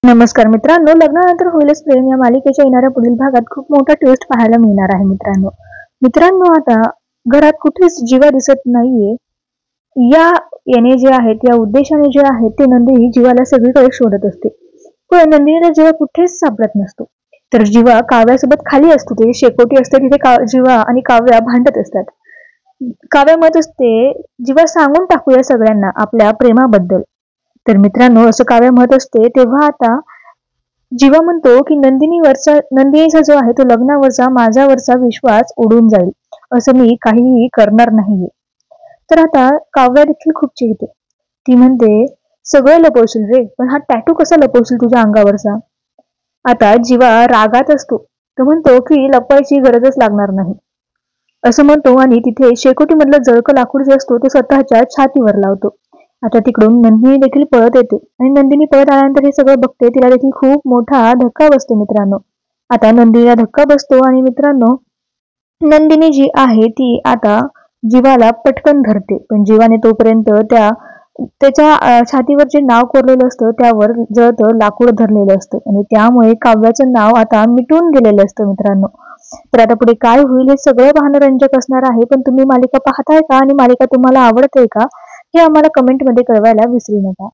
नमस्कार मित्रांनो, लग्नानंतर होईलच प्रेम या मालिकेच्या येणाऱ्या पुढील भागात खूप मोठा ट्विस्ट पाहायला मिळणार आहे मित्रांनो. मित्रांनो आता घरात कुठेच जीवा दिसत नाहीये. या येणे जे आहेत या उद्देशाने जे आहे ते नंदिनी जीवाला सगळीकडे शोधत असते. पण नंदिनीला जीवा कुठेच सापडत नसतो. तर जीवा काव्यासोबत खाली असतो, ते शेकोटी असते तिथे जीवा आणि काव्या भांडत असतात. काव्या म्हणत असते, जीवा सांगून टाकूया सगळ्यांना आपल्या प्रेमाबद्दल. तर मित्रांनो असं काव्या म्हणत असते तेव्हा आता जीवा म्हणतो की नंदिनीचा जो आहे तो लग्नावरचा माझ्यावरचा विश्वास उडून जाईल, असं मी काहीही करणार नाहीये. तर आता काव्या देखील खूप चिडते. ती म्हणते, सगळं लपवशील रे, पण हा टॅटू कसा लपवशील तुझ्या अंगावरचा? आता जीवा रागात असतो. तो म्हणतो की लपवायची गरजच लागणार नाही असं म्हणतो आणि तिथे शेकोटी मधलं जळकं लाकूड जे असतो ते स्वतःच्या छातीवर लावतो. आता तिकडून नंदिनी देखील पळत येते आणि नंदिनी पळत आल्यानंतर हे सगळं बघते. तिला देखील खूप मोठा धक्का बसतो मित्रांनो. आता नंदिनीला धक्का बसतो आणि मित्रांनो नंदिनी जी आहे ती आता जीवाला पटकन धरते, पण जीवाने तोपर्यंत त्याच्या छातीवर जे नाव कोरलेलं असतं त्यावर जळतं लाकूड धरलेलं असतं आणि त्यामुळे काव्याचं नाव आता मिटून गेलेलं असतं मित्रांनो. तर आता पुढे काय होईल हे सगळं पाहणं रंजक असणार आहे. पण तुम्ही मालिका पाहताय का आणि मालिका तुम्हाला आवडते का हे आम्हाला कमेंटमध्ये कळवायला विसरू नका.